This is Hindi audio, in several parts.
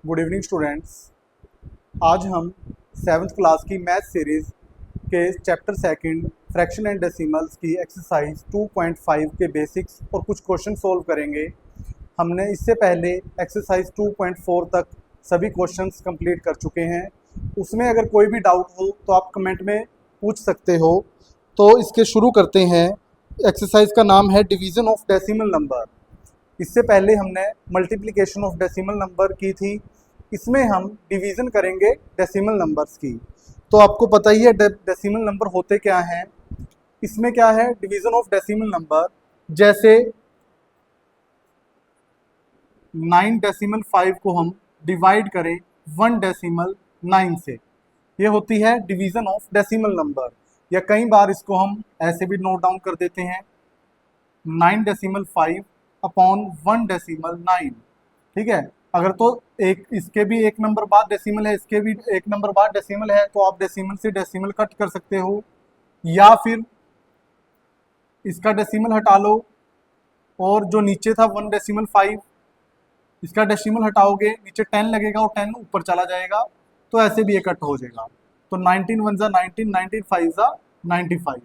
Good evening students. आज हम सेवन्थ क्लास की मैथ सीरीज़ के chapter second fraction and decimals की एक्सरसाइज 2.5 के बेसिक्स और कुछ क्वेश्चन सॉल्व करेंगे। हमने इससे पहले एक्सरसाइज 2.4 तक सभी क्वेश्चंस कंप्लीट कर चुके हैं। उसमें अगर कोई भी डाउट हो तो आप कमेंट में पूछ सकते हो। तो इसके शुरू करते हैं। एक्सरसाइज का नाम है डिवीज़न ऑफ डेसिमल नंबर। इससे पहले हमने मल्टीप्लिकेशन ऑफ डेसिमल नंबर की थी। इसमें हम डिवीज़न करेंगे डेसिमल नंबर्स की। तो आपको पता ही है डेसिमल नंबर होते क्या हैं। इसमें क्या है डिवीज़न ऑफ डेसिमल नंबर, जैसे 9.5 को हम डिवाइड करें 1.9 से, ये होती है डिवीज़न ऑफ डेसिमल नंबर। या कई बार इसको हम ऐसे भी नोट डाउन कर देते हैं 9.5 अपॉन 1.9। ठीक है, अगर तो एक इसके भी एक नंबर बाद डेसिमल है, इसके भी एक नंबर बाद डेसिमल है, तो आप डेसिमल से डेसिमल कट कर सकते हो, या फिर इसका डेसिमल हटा लो और जो नीचे था 1.5 इसका डेसिमल हटाओगे, नीचे 10 लगेगा और 10 ऊपर चला जाएगा, तो ऐसे भी ये कट हो जाएगा। तो 19 1 19, 19 5 95।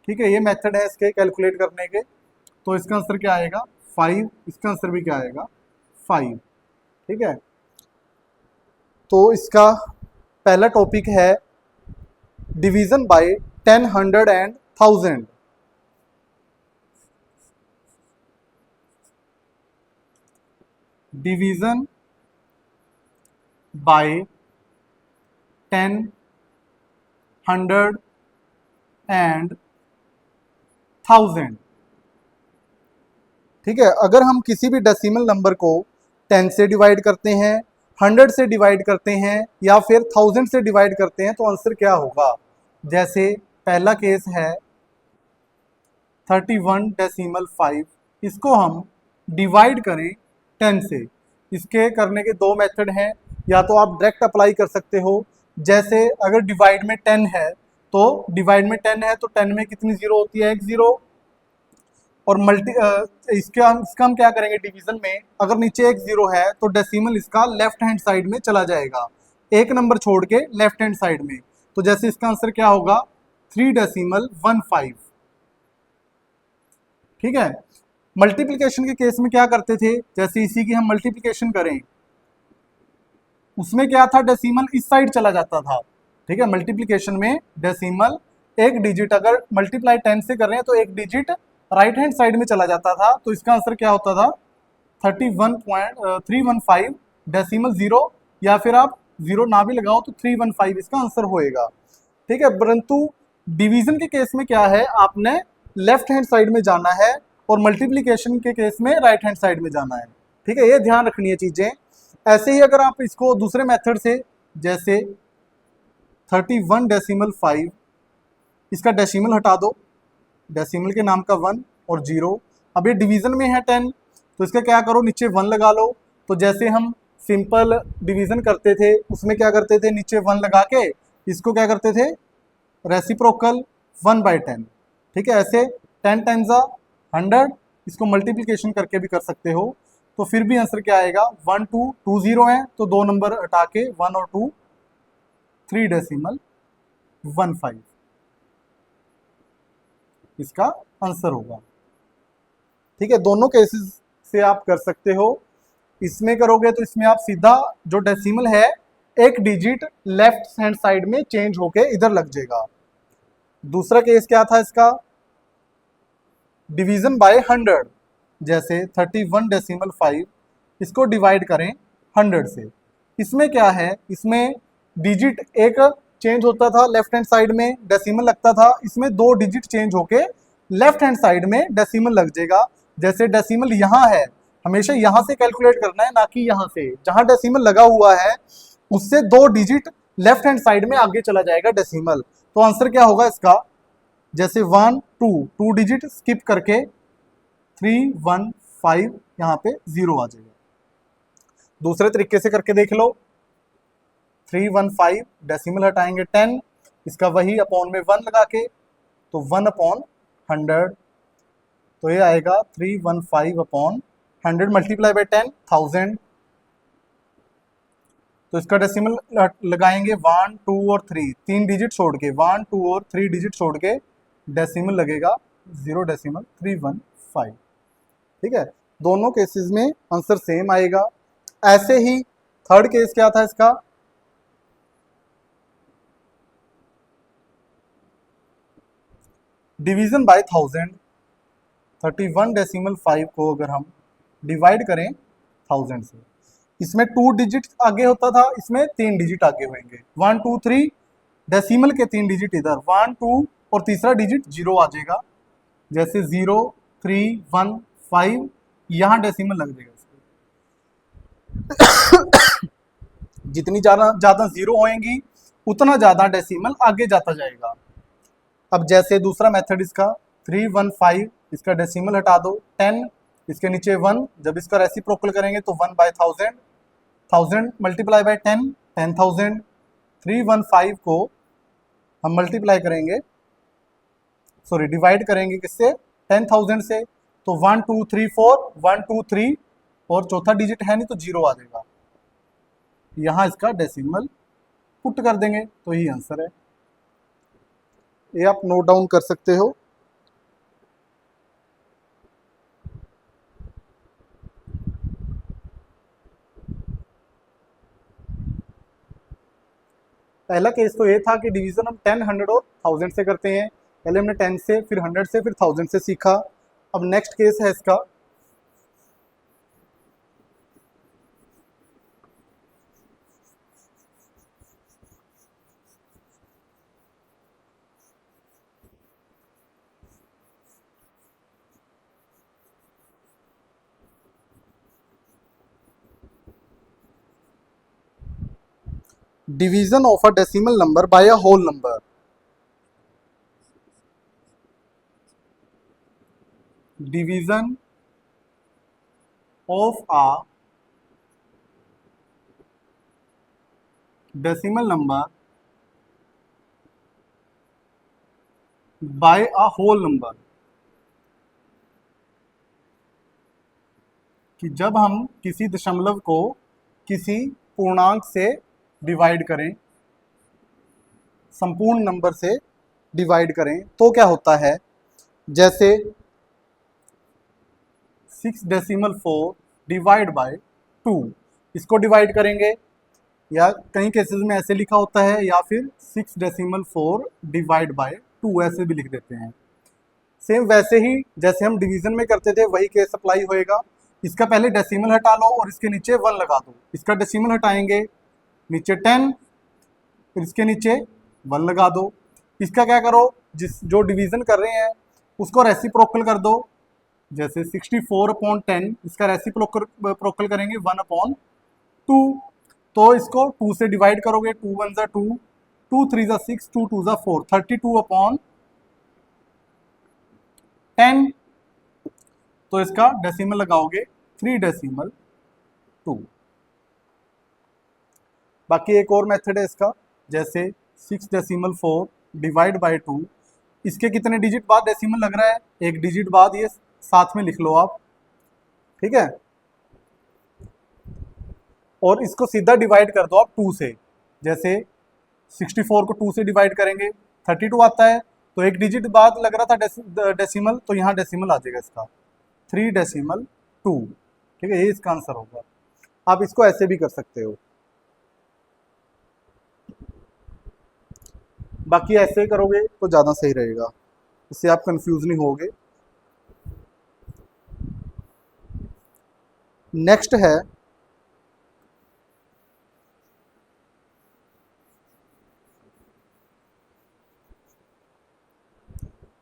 ठीक है, ये मेथड है इसके कैलकुलेट करने के। तो इसका आंसर क्या आएगा 5, इसका आंसर भी क्या आएगा 5। ठीक है, तो इसका पहला टॉपिक है division bye 10, 100 and 1000। Division bye 10, 100 and 1000। ठीक है, अगर हम किसी भी डेसिमल नंबर को 10 से डिवाइड करते हैं, 100 से डिवाइड करते हैं या फिर 1000 से डिवाइड करते हैं, तो आंसर क्या होगा। जैसे पहला केस है 31.5, इसको हम डिवाइड करें 10 से। इसके करने के दो मेथड हैं, या तो आप डायरेक्ट अप्लाई कर सकते हो। जैसे अगर डिवाइड में 10 है तो डिवाइड में 10 है तो 10 में कितनी जीरो होती है, एक जीरो। और इसका हम क्या करेंगे डिवीजन में, अगर नीचे एक जीरो है तो डेसिमल इसका लेफ्ट हैंड साइड में चला जाएगा, एक नंबर छोड़ के लेफ्ट हैंड साइड में। तो जैसे इसका आंसर क्या होगा 3.15। ठीक है, मल्टीप्लिकेशन के केस में क्या करते थे, जैसे इसी की हम मल्टीप्लिकेशन करें, उसमें क्या था डेसिमल इस साइड चला जाता था। ठीक है, मल्टीप्लिकेशन में डेसिमल एक डिजिट अगर मल्टीप्लाई 10 से कर रहे हैं तो एक डिजिट राइट हैंड साइड में चला जाता था। तो इसका आंसर क्या होता था 31.315 डेसिमल जीरो, या फिर आप जीरो ना भी लगाओ तो 315 इसका आंसर होएगा। ठीक है, परंतु डिवीजन के केस में क्या है, आपने लेफ्ट हैंड साइड में जाना है और मल्टीप्लिकेशन के केस में राइट हैंड साइड में जाना है। ठीक है, ये ध्यान रखनी है चीजें। ऐसे ही अगर आप इसको दूसरे मेथड से, जैसे 31.5, इसका डेसिमल हटा दो, डेसिमल के नाम का 1 और 0। अब ये डिवीजन में है 10, तो इसका क्या करो नीचे 1 लगा लो। तो जैसे हम सिंपल डिवीजन करते थे उसमें क्या करते थे, नीचे 1 लगा के इसको क्या करते थे रेसिप्रोकल 1/10। ठीक है, ऐसे 10 टाइम्स 100, इसको मल्टीप्लिकेशन करके भी कर सकते हो। तो फिर भी आंसर क्या आएगा 1 2 2 0 है, तो दो नंबर हटा के 1 और 2, 3.15 इसका आंसर होगा। ठीक है, दोनों केसेस से आप कर सकते हो। इसमें करोगे तो इसमें आप सीधा जो डेसिमल है एक डिजिट लेफ्ट हैंड साइड में चेंज होके इधर लग जाएगा। दूसरा केस क्या था इसका, डिवीजन बाय 100। जैसे 31.5 इसको डिवाइड करें 100 से। इसमें क्या है, इसमें डिजिट एक चेंज होता था लेफ्ट हैंड साइड में डेसिमल लगता था, इसमें दो डिजिट चेंज होके लेफ्ट हैंड साइड में डेसिमल लग जाएगा। जैसे डेसिमल यहाँ है, हमेशा यहाँ से कैलकुलेट करना है, ना कि यहाँ से। जहाँ डेसिमल लगा हुआ है उससे दो डिजिट लेफ्ट हैंड साइड में आगे चला जाएगा डेसिमल। तो आंसर क्या होगा इसका, जैसे 1 2 2 डिजिट स्किप करके 315 यहाँ पे 0 आ जाएगा। दूसरे तरीके से करके देख लो, 315 डेसिमल हटाएंगे 10, इसका वही अपॉन में 1 लगा के, तो 1/100। तो ये आएगा 315/100 मल्टीप्लाई बाई 10, 1000। तो इसका डेसिमल लगाएंगे 1 2 और 3, 3 डिजिट छोड़ के, 1 2 और 3 डिजिट छोड़ के डेसिमल लगेगा 0.315। ठीक है, दोनों केसेस में आंसर सेम आएगा। ऐसे ही थर्ड केस क्या था इसका, डिवीजन बाय 1000, 31.5 को अगर हम डिवाइड करें 1000 से, इसमें 2 डिजिट आगे होता था, इसमें 3 डिजिट आगे होंगे, 1 2 3, डेसिमल के 3 डिजिट इधर 1 2 और तीसरा डिजिट 0 आ जाएगा, जैसे 0 3 1 5, यहां डेसिमल लग जाएगा इसके। जितनी ज्यादा जीरो होएंगी उतना ज्यादा डेसिमल आगे जाता जाएगा। अब जैसे दूसरा मेथड इसका 315, इसका डेसिमल हटा दो 10, इसके नीचे 1, जब इसका रेसिप्रोकल करेंगे तो 1/1000, 1000 मल्टीप्लाई बाय 10, 10,000। 315 को हम मल्टीप्लाई करेंगे, सॉरी डिवाइड करेंगे किससे, 10,000 से, तो 1 2 3 4, 1 2 3 और चौथा डिजिट है नहीं तो 0 आ जाएगा, यहां इसका डेसिमल पुट कर देंगे तो यही आंसर है। ये आप नोट डाउन कर सकते हो। पहला केस तो ये था कि डिवीजन हम 10 100 और 1000 से करते हैं, पहले हमने 10 से, फिर 100 से, फिर 1000 से सीखा। अब नेक्स्ट केस है इसका division of a decimal number by a whole number। division of a decimal number by a whole number, कि जब हम किसी दशमलव को किसी पूर्णांक से डिवाइड करें, संपूर्ण नंबर से डिवाइड करें, तो क्या होता है, जैसे 6.4 डिवाइड बाय 2, इसको डिवाइड करेंगे, या कई केसेस में ऐसे लिखा होता है, या फिर 6.4 डिवाइड बाय 2 ऐसे भी लिख देते हैं। सेम वैसे ही जैसे हम डिवीजन में करते थे वही केस अप्लाई होएगा। इसका पहले डेसिमल हटा लो और इसके नीचे 1 लगा दो, इसका डेसिमल हटाएंगे, नीचे 10, फिर इसके नीचे 1 लगा दो। इसका क्या करो, जो डिवीजन कर रहे हैं उसको रेसिप्रोकल कर दो, जैसे 64/10, इसका रेसिप्रोकल करेंगे 1/2, तो इसको 2 से डिवाइड करोगे, 2 1 ज़ा 2, 2 3 ज़ा 6, 2 2 ज़ा 4, 32/10, तो इसका डेसिमल लगाओगे 3.2। बाकी एक और मेथड है इसका, जैसे 6.4 डिवाइड बाय 2, इसके कितने डिजिट बाद डेसिमल लग रहा है, एक डिजिट बाद, ये साथ में लिख लो आप, ठीक है। और इसको सीधा डिवाइड कर दो आप 2 से, जैसे 64 को 2 से डिवाइड करेंगे 32 आता है, तो एक डिजिट बाद लग रहा था डेसिमल, तो यहाँ डेसिमल आ जाएगा इसका 3.2, ठीक है, ये इसका आंसर होगा। आप इसको ऐसे भी कर सकते हो, बाकी ऐसे करोगे तो ज़्यादा सही रहेगा, इससे आप कंफ्यूज नहीं होगे। नेक्स्ट है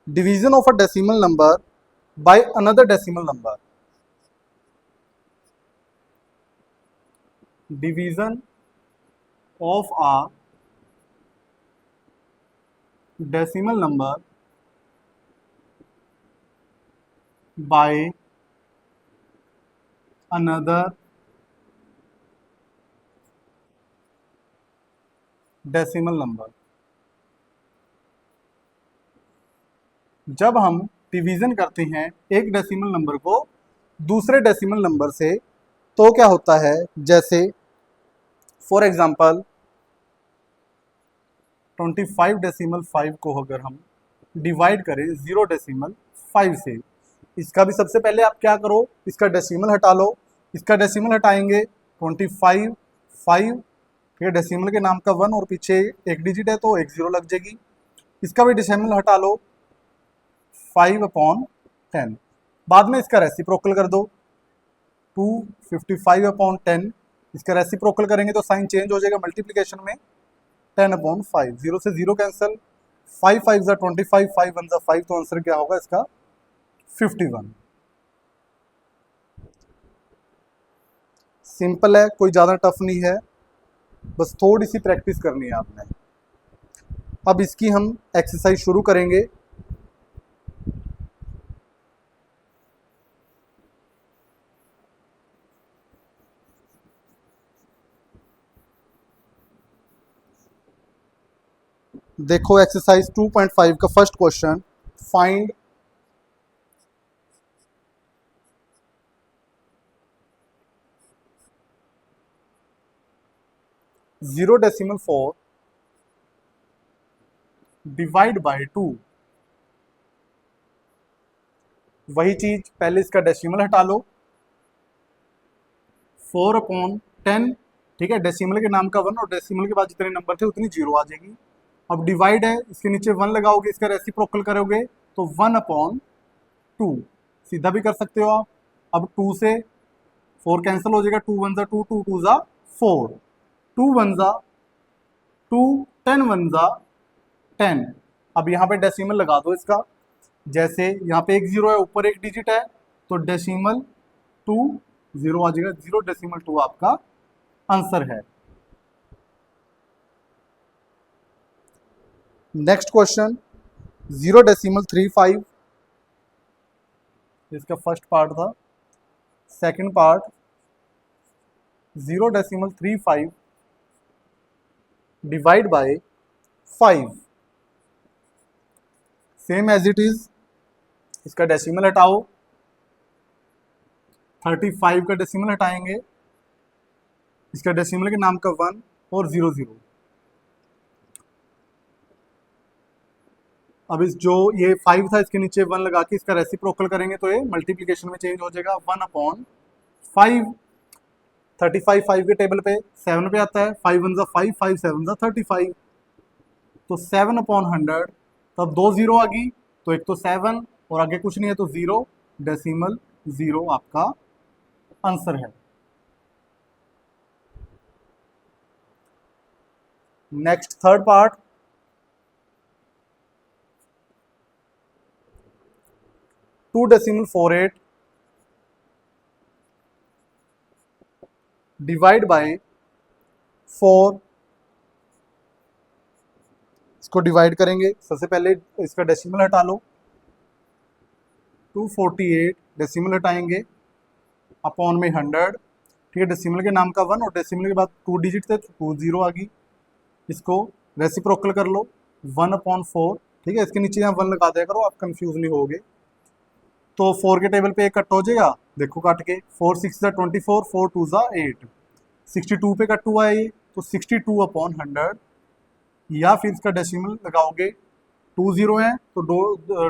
division of a decimal number by another decimal number. Division of a decimal number by another decimal number. जब हम डिवीजन करते हैं एक डेसिमल नंबर को दूसरे डेसिमल नंबर से, तो क्या होता है, जैसे फॉर एग्जाम्पल 25.5 को अगर हम डिवाइड करें 0.5 से, इसका भी सबसे पहले आप क्या करो, इसका डेसिमल हटा लो। इसका डेसिमल हटाएंगे 25 5, ठीक है, डेसिमल के नाम का 1 और पीछे एक डिजिट है तो एक 0 लग जाएगी। इसका भी डेसिमल हटा लो 5/10। बाद में इसका रेसिप्रोकल कर दो 255/10। इसका रेसिप्रोकल करेंगे तो साइन चेंज हो जाएगा मल्टीप्लीकेशन में 10/5। 0 से 0 कैंसिल, 5 5 ज़ा 25, 5 1 ज़ा 5, तो आंसर क्या होगा इसका 51। सिंपल है, कोई ज़्यादा टफ नहीं है, बस थोड़ी सी प्रैक्टिस करनी है आपने। अब इसकी हम एक्सरसाइज शुरू करेंगे। देखो एक्सरसाइज 2.5 का first question, find zero decimal 4 divide by 2। वही चीज, पहले इसका डेसिमल हटा लो 4/10, ठीक है, डेसिमल के नाम का 1 और डेसिमल के बाद जितने नंबर थे उतनी 0 आ जाएगी। अब डिवाइड है, इसके नीचे 1 लगाओगे, इसका रेसिप्रोकल करोगे तो 1/2, सीधा भी कर सकते हो आप। अब 2 से 4 कैंसिल हो जाएगा, 2 1 ज़ा 2, 2 2 ज़ा 4, 2 1 ज़ा 2, 10 1 ज़ा 10। अब यहाँ पे डेसिमल लगा दो इसका, जैसे यहाँ पे एक 0 है, ऊपर एक डिजिट है, तो डेसिमल 2 0 आ जाएगा, 0.2 आपका आंसर है। नेक्स्ट क्वेश्चन 0.35, इसका फर्स्ट पार्ट था। Second part 0.35 divide by 5, same as it is. इसका डेसिमल हटाओ, 35 का डेसिमल हटाएंगे, इसका डेसिमल के नाम का 1 और 0 0। अब इस जो ये 5 था, इसके नीचे 1 लगा के इसका रेसिप्रोकल करेंगे तो ये मल्टीप्लिकेशन में चेंज हो जाएगा, 1/5। 35 5 के टेबल पे 7 पे आता है, 5 1 ज़ा 5, 5 7 ज़ा 35, तो 7/100। तब 2 0 आ गई, तो एक तो 7 और आगे कुछ नहीं है तो 0, डेसिमल 0 आपका आंसर है। Next third part 2.48 divide by 4। इसको डिवाइड करेंगे, सबसे पहले इसका डेसिमल हटा लो, 248 डेसिमल हटाएंगे अपॉन में 100, ठीक है, डेसिमल के नाम का 1 और डेसिमल के बाद 2 डिजिट थे, 2 0 आ गई। इसको रेसिप्रोकल कर लो 1/4, ठीक है, इसके नीचे यहाँ 1 लगा दिया करो, आप कंफ्यूज नहीं होगे। तो 4 के टेबल पे एक कट हो जाएगा, देखो काट के, 4 6 ज़ा 24, 4 2 ज़ा 8, 62 पे कट हुआ है ये, तो 62/100। या फिर इसका डेसिमल लगाओगे, 2 0 है तो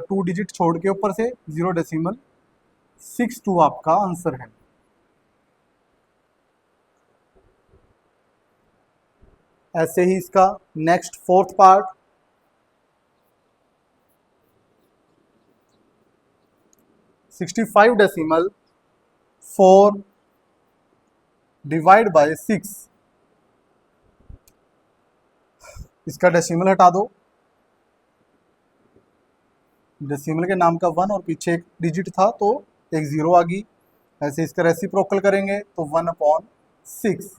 2 डिजिट छोड़ के ऊपर से 0.62 आपका आंसर है। ऐसे ही इसका next fourth part 65.4 divide by 6। इसका डेसिमल हटा दो, डेसिमल के नाम का 1 और पीछे एक डिजिट था तो एक 0 आ गई। ऐसे इसका रेसिप्रोकल करेंगे तो 1/6।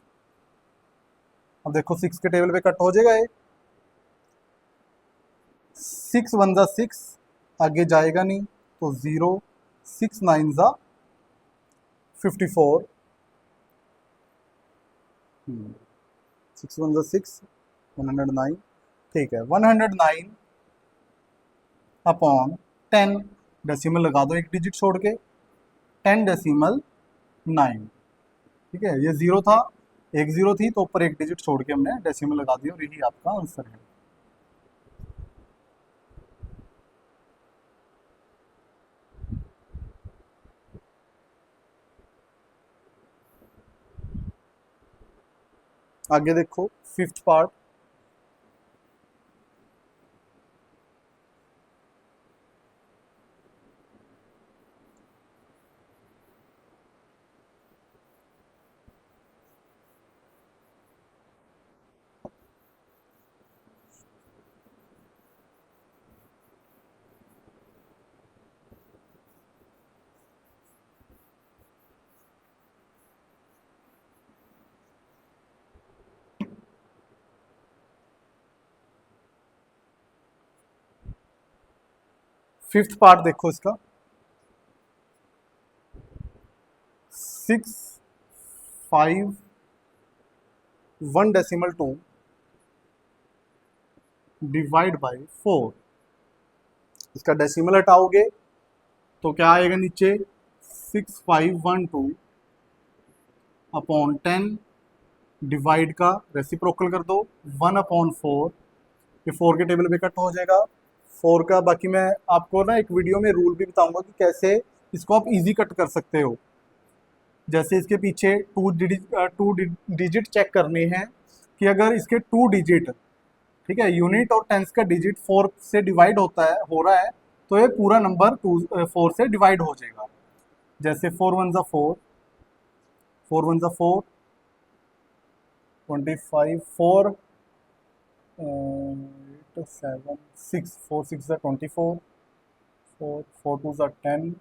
अब देखो 6 के टेबल पे कट हो जाएगा ये, 6 1 ज़ा 6, आगे जाएगा नहीं तो 0, 6 9 ज़ा 54, 6 1 ज़ा 6, 109, ठीक है, 109/10, डेसिमल लगा दो एक डिजिट छोड़ के, 10.9, ठीक है, ये 0 था एक जीरो थी तो ऊपर एक डिजिट छोड़ के हमने डेसिमल लगा दिया और यही आपका आंसर है। आगे देखो फिफ्थ पार्ट। फिफ्थ पार्ट देखो इसका, 651.2 डिवाइड बाय 4। इसका डेसिमल हटाओगे तो क्या आएगा नीचे, 6512 अपॉन 10 डिवाइड का रेसिप्रोकल कर दो 1/4। ये 4 के टेबल पे कट हो जाएगा 4 का। बाकी मैं आपको ना एक वीडियो में रूल भी बताऊंगा कि कैसे इसको आप इजी कट कर सकते हो। जैसे इसके पीछे टू डिजिट चेक करने हैं कि अगर इसके 2 डिजिट, ठीक है, यूनिट और टेंस का डिजिट 4 से डिवाइड हो रहा है तो ये पूरा नंबर 4 से डिवाइड हो जाएगा। जैसे 4 1 ज़ा 4, 4 1 ज़ा 4, 25, 4 8 7 6, 4 6 ज़ा 24, 4 4 2 ज़ा 10,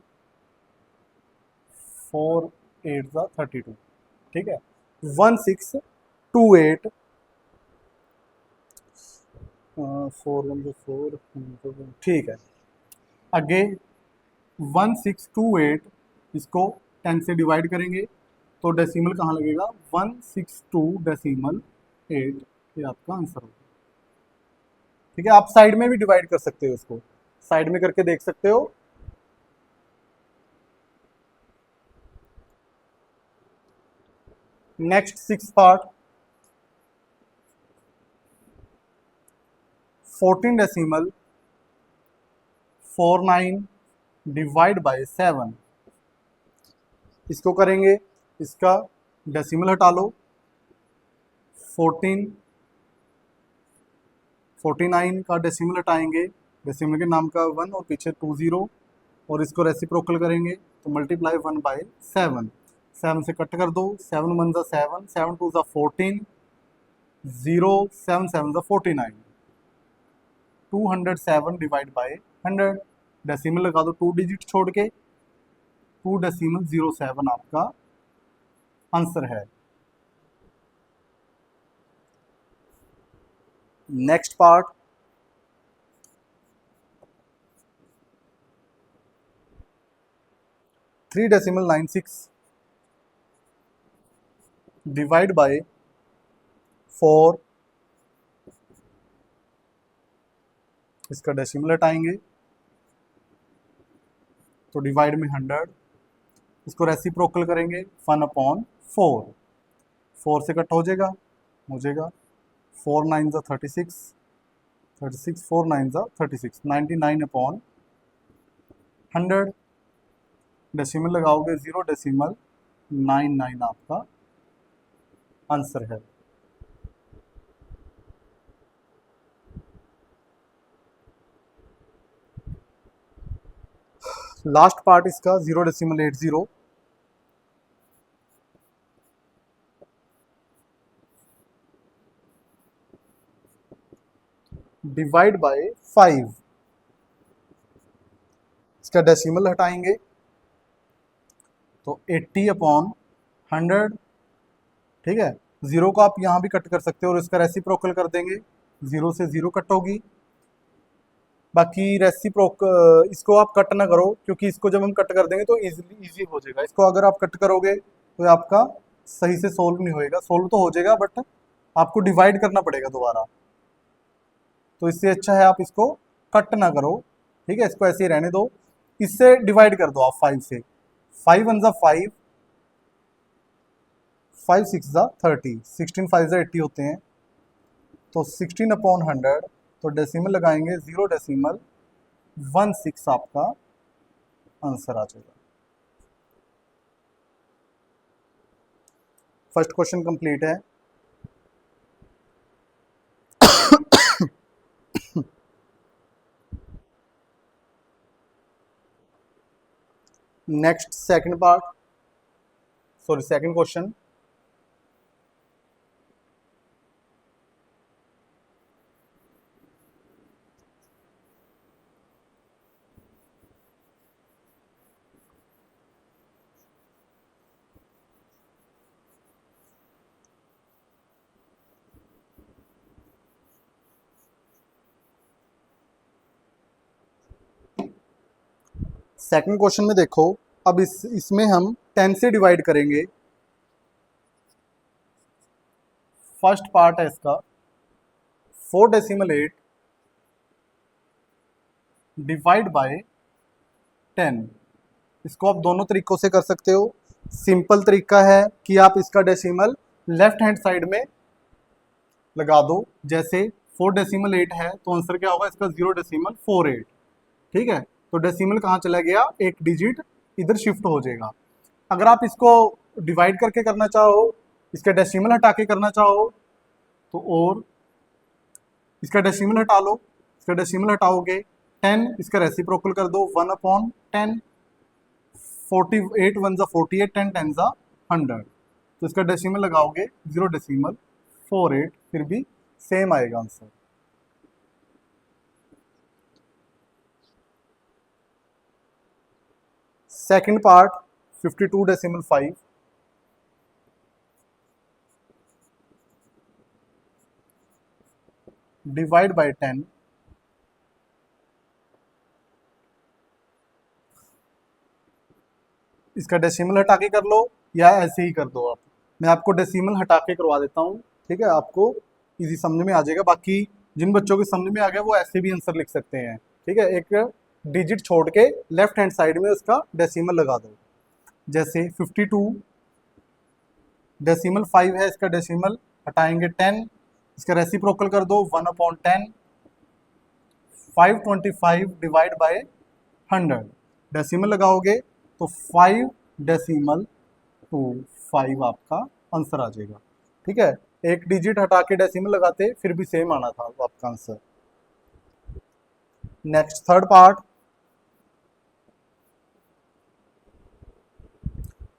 4 8 ज़ा 32। ठीक है, 1628 4 1 ज़ा 4, ठीक है। आगे 1628 इसको 10 से डिवाइड करेंगे तो डेसिमल कहाँ लगेगा, 162.8। ये आपका आंसर होगा। ठीक है, आप साइड में भी डिवाइड कर सकते हो, इसको साइड में करके देख सकते हो। Next six part, 14.49 divide by 7। इसको करेंगे, इसका डेसिमल हटा लो, 49 का डेसिमल हटाएंगे, डेसिमल के नाम का 1 और पीछे 20 और इसको रेसिप्रोकल करेंगे तो मल्टीप्लाई 1/7। 7 से कट कर दो, 7 1 ज़ा 7, 7 2 ज़ा 14, 0 7 7 ज़ा 49, 207 डिवाइड बाय 100। डेसिमल लगा दो 2 डिजिट छोड़ के, 2.07 आपका आंसर है। Next part, 3.96 divide by 4। इसका डेसिमल हटाएंगे तो डिवाइड में 100, इसको रेसिप्रोकल करेंगे 1/4। 4 से कट हो जाएगा 4 9 ज़ा 36, 36 4 9 ज़ा 36, 99/100। डेसिमल लगाओगे 0.99 आपका आंसर है। लास्ट पार्ट इसका 0.80 डिवाइड बाय 5। इसका डेसिमल हटाएंगे तो 80/100। ठीक है, 0 को आप यहाँ भी कट कर सकते हो और इसका रेसिप्रोकल कर देंगे, 0 से 0 कट होगी। बाकी इसको आप कट ना करो क्योंकि इसको जब हम कट कर देंगे तो इजी हो जाएगा। इसको अगर आप कट करोगे तो आपका सही से सोल्व नहीं होएगा, सोल्व तो हो जाएगा बट आपको डिवाइड करना पड़ेगा दोबारा। तो इससे अच्छा है आप इसको कट ना करो। ठीक है, इसको ऐसे ही रहने दो। इससे डिवाइड कर दो आप 5 से, 5 1 ज़ा 5, 5 6 ज़ा 30, 16 5 ज़ा 80 होते हैं, तो 16/100, तो डेसिमल लगाएंगे 0.16 आपका आंसर आ जाएगा। फर्स्ट क्वेश्चन कंप्लीट है। Next second part, sorry second question. Second question में देखो, अब इसमें हम 10 से डिवाइड करेंगे। फर्स्ट पार्ट है इसका 4.8 डिवाइड बाय 10। इसको आप दोनों तरीकों से कर सकते हो। सिंपल तरीका है कि आप इसका डेसिमल लेफ्ट हैंड साइड में लगा दो। जैसे 4.8 है तो आंसर क्या होगा इसका 0.48। ठीक है, तो डेसिमल कहाँ चला गया, एक डिजिट इधर शिफ्ट हो जाएगा। अगर आप इसको डिवाइड करके करना चाहो, इसका डेसिमल हटा के करना चाहो तो, और इसका डेसिमल हटा लो। इसका डेसिमल हटाओगे 10, इसका रेसिप्रोकल कर दो 1/10, 48 1 ज़ा 48, 10 10 ज़ा 100, तो इसका डेसिमल लगाओगे 0.48, फिर भी सेम आएगा answer. Second part 52.5 divide by 10। इसका डेसिमल हटा के कर लो या ऐसे ही कर दो आप। मैं आपको डेसिमल हटा के करवा देता हूँ, ठीक है, आपको इजी समझ में आ जाएगा। बाकी जिन बच्चों को समझ में आ गया वो ऐसे भी आंसर लिख सकते हैं। ठीक है, एक डिजिट छोड़ के लेफ्ट हैंड साइड में उसका डेसिमल लगा दो। जैसे 52 डेसिमल 5 है, इसका डेसिमल हटाएंगे 10, इसका रेसिप्रोकल कर दो 1/10, 525 डिवाइड बाय 100, डेसिमल लगाओगे तो 5.25 आपका आंसर आ जाएगा। ठीक है, एक डिजिट हटा के डेसिमल लगाते फिर भी सेम आना था आपका answer. Next third part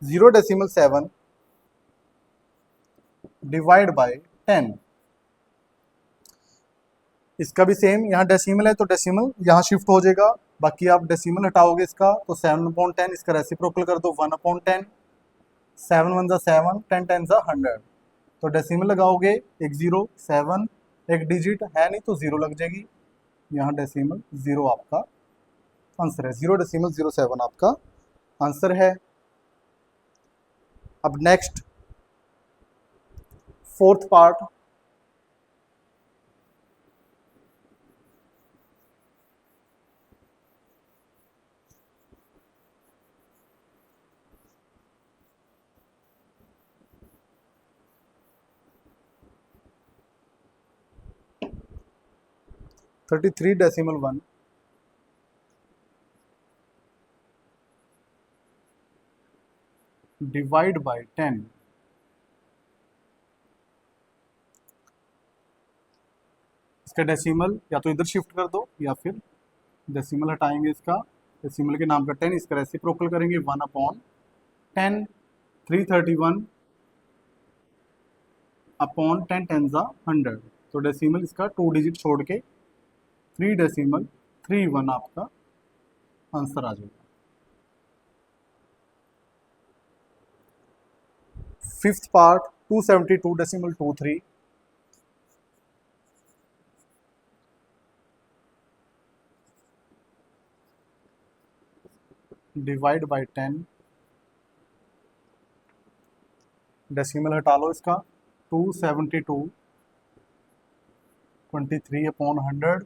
0.7 divide by 10। इसका भी सेम, यहाँ डेसिमल है तो डेसिमल यहाँ शिफ्ट हो जाएगा। बाकी आप डेसिमल हटाओगे इसका तो 7/10, इसका रेसिप्रोकल कर दो 1/10, 7 1 ज़ा 7, 10 10 ज़ा 100, तो डेसिमल लगाओगे एक 0 7, एक डिजिट है नहीं तो 0 लग जाएगी। यहाँ डेसिमल 0 आपका आंसर है, 0.07 आपका आंसर है। अब next fourth part 33.1 divide by 10। इसका डेसिमल या तो इधर शिफ्ट कर दो या फिर डेसिमल हटाएंगे इसका, डेसिमल के नाम का 10, इसका रेसिप्रोकल करेंगे 1/10, 331 अपॉन 10 10 ज़ा 100, तो डेसिमल इसका 2 डिजिट छोड़ के 3.31 आपका आंसर आ जाएगा। Fifth part 272.23 divide by 10, decimal हटा लो इसका 272.23/100,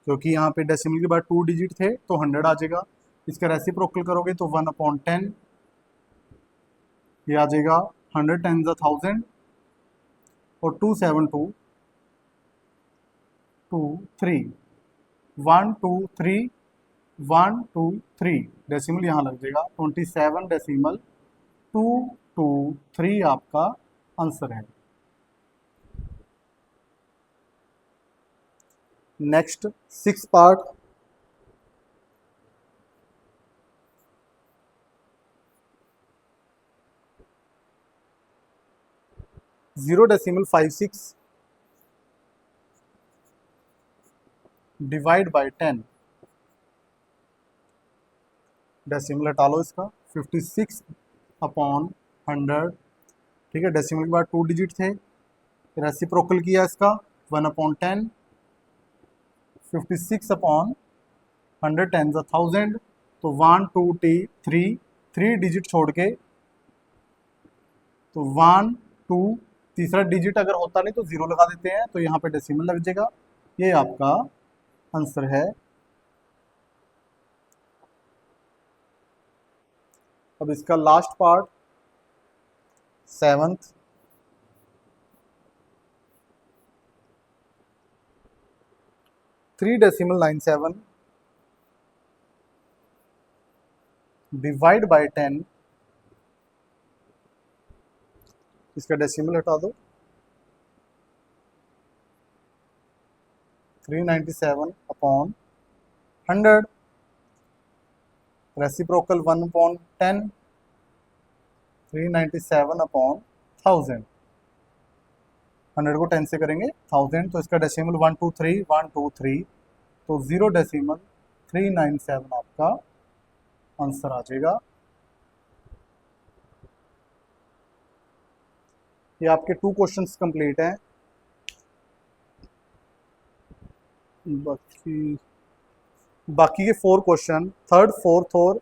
क्योंकि यहाँ पे डेसिमल के बाद 2 डिजिट थे तो 100 आ जाएगा। इसका रेसिप्रोकल करोगे तो 1/10, ये आ जाएगा 100 10 1000 और 272 2 3 1 2 3 1 2 3 डेसिमल यहाँ लग जाएगा 27 डेसिमल 2 2 3 आपका आंसर है। Next 6 part, zero decimal 56 divide by 10, decimal हटा लो इसका, 56 अपॉन 100, ठीक है। डेसिमल के बाद 2 डिजिट थे, रेसिप्रोकल किया इसका 1 अपॉन 10, 56 अपॉन 100 10 1000, तो 1 2 3 डिजिट छोड़ के, तो 1 2 तीसरा डिजिट अगर होता नहीं तो 0 लगा देते हैं, तो यहाँ पे डेसिमल लग जाएगा। ये आपका आंसर है। अब इसका last part 7th, three decimal 97 divide by 10, इसका डेसिमल हटा दो, 397 अपॉन 100, रेसिप्रोकल 1 अपॉन 10, 397 अपॉन 1000, 100 को 10 से करेंगे 1000, तो इसका डेसिमल 1 2 3 1 2 3, तो 0 डेसिमल 397 आपका आंसर आ जाएगा। ये आपके 2 क्वेश्चंस कंप्लीट हैं। बाकी के 4 क्वेश्चन, 3rd 4th और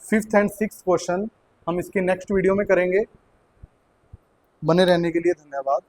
5th एंड 6th क्वेश्चन हम इसके नेक्स्ट वीडियो में करेंगे। बने रहने के लिए धन्यवाद।